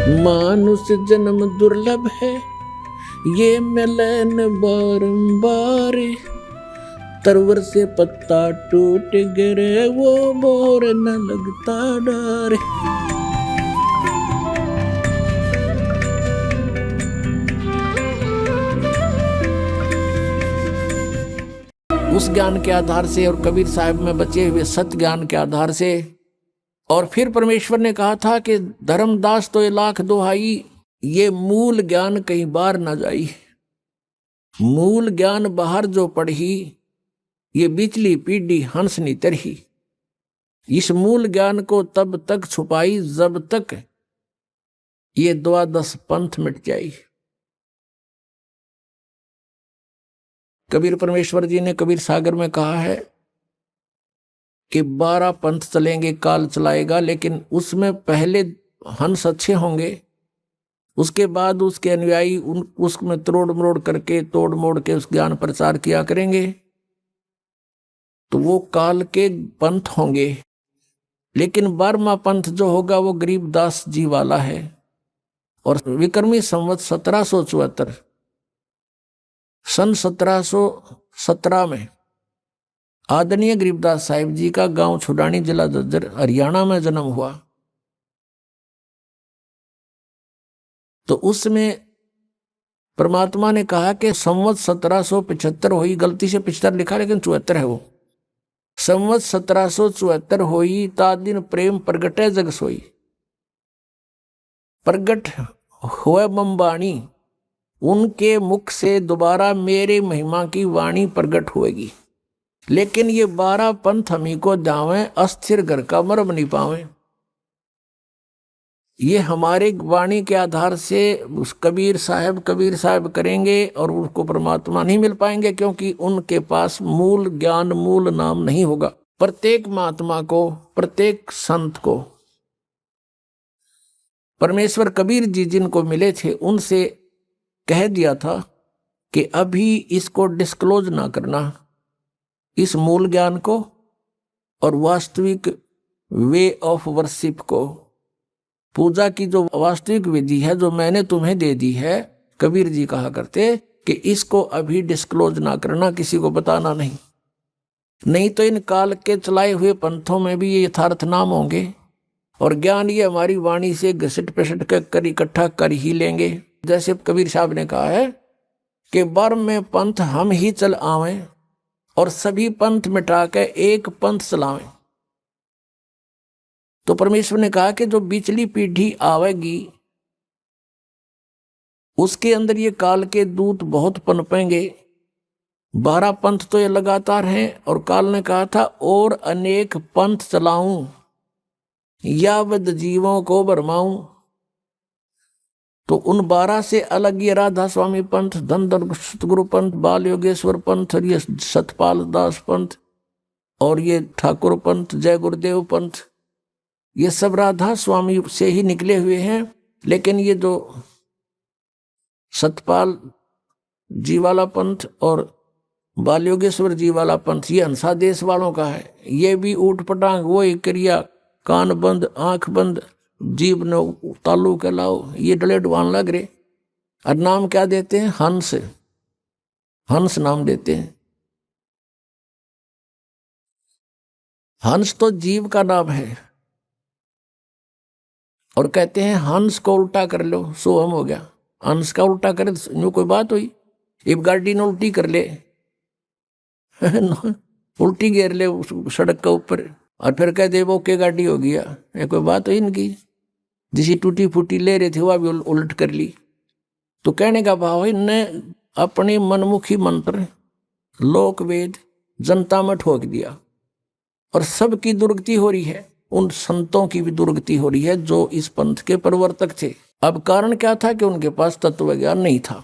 मानुष जन्म दुर्लभ है, ये मिलन बारंबार। तरवर से पत्ता टूट गिरे, वो मोर न लगता डार। उस ज्ञान के आधार से और कबीर साहब में बचे हुए सत्य ज्ञान के आधार से, और फिर परमेश्वर ने कहा था कि धर्मदास तो ये लाख दोहाई, ये मूल ज्ञान कहीं बाहर ना जाई। मूल ज्ञान बाहर जो पढ़ी, ये बिचली पीढ़ी हंस नी तरही। इस मूल ज्ञान को तब तक छुपाई जब तक ये 12 पंथ मिट जाई। कबीर परमेश्वर जी ने कबीर सागर में कहा है कि 12 पंथ चलेंगे, काल चलाएगा, लेकिन उसमें पहले हंस अच्छे होंगे, उसके बाद उसके अनुयायी उसमें तोड़ मोड़ करके तोड़ मोड़ के उस ज्ञान प्रचार किया करेंगे, तो वो काल के पंथ होंगे। लेकिन 12वां पंथ जो होगा वो गरीबदास जी वाला है। और विक्रमी संवत 1774 सन 1717 में आदरणीय गरीबदास साहिब जी का गांव छुडानी, जिला झज्जर, हरियाणा में जन्म हुआ। तो उसमें परमात्मा ने कहा कि संवत 1775 हुई, गलती से 75 लिखा लेकिन 74 है वो। संवत 1774 हुई, ता दिन प्रेम प्रगटे जग सोई। प्रगट हुए बम्बाणी, उनके मुख से दोबारा मेरे महिमा की वाणी प्रगट होएगी। लेकिन ये 12 पंथ हमी को जावे, अस्थिर घर का मरम नहीं पावे। ये हमारे वाणी के आधार से उस कबीर साहब करेंगे और उनको परमात्मा नहीं मिल पाएंगे, क्योंकि उनके पास मूल ज्ञान, मूल नाम नहीं होगा। प्रत्येक महात्मा को, प्रत्येक संत को परमेश्वर कबीर जी जिनको मिले थे उनसे कह दिया था कि अभी इसको डिस्क्लोज ना करना, इस मूल ज्ञान को और वास्तविक वे ऑफ वर्शिप को। पूजा की जो वास्तविक विधि है जो मैंने तुम्हें दे दी है, कबीर जी कहा करते कि इसको अभी डिस्क्लोज ना करना, किसी को बताना नहीं तो इन काल के चलाए हुए पंथों में भी ये यथार्थ नाम होंगे और ज्ञान ये हमारी वाणी से घसट पिसट कर इकट्ठा कर ही लेंगे। जैसे कबीर साहब ने कहा है कि बर्म में पंथ हम ही चल आवें और सभी पंथ मिटा के एक पंथ चलावें। तो परमेश्वर ने कहा कि जो बिचली पीढ़ी आवेगी उसके अंदर ये काल के दूत बहुत पनपेंगे। 12 पंथ तो ये लगातार हैं और काल ने कहा था और अनेक पंथ चलाऊं, यावद जीवों को भरमाऊं। तो उन 12 से अलग ये राधा स्वामी पंथ, धनधर सतगुरु पंथ, बाल योगेश्वर पंथ, और ये सतपाल दास पंथ और ये ठाकुर पंथ, जय गुरुदेव पंथ, ये सब राधा स्वामी से ही निकले हुए हैं। लेकिन ये जो सतपाल जी वाला पंथ और बाल योगेश्वर जी वाला पंथ ये हंसा देश वालों का है। ये भी ऊट पटांग वही क्रिया, कान बंद आंख बंद, जीव न तालू के लाओ, ये डले डुबान लग रहे। और नाम क्या देते हैं? हंस, हंस नाम देते हैं। हंस तो जीव का नाम है और कहते हैं हंस को उल्टा कर लो सो हम हो गया। हंस का उल्टा करे यूं कोई बात हुई? एक गाड़ी ने उल्टी कर ले उल्टी घेर ले सड़क के ऊपर और फिर कह दे वो के गाड़ी हो गया, ये कोई बात हुई इनकी? जिसी टूटी फूटी ले रहे थे वह भी उलट कर ली। तो कहने का भाव है इनने अपने मनमुखी मंत्र लोक वेद जनता में ठोक दिया और सबकी दुर्गति हो रही है। उन संतों की भी दुर्गति हो रही है जो इस पंथ के प्रवर्तक थे। अब कारण क्या था कि उनके पास तत्व ज्ञान नहीं था।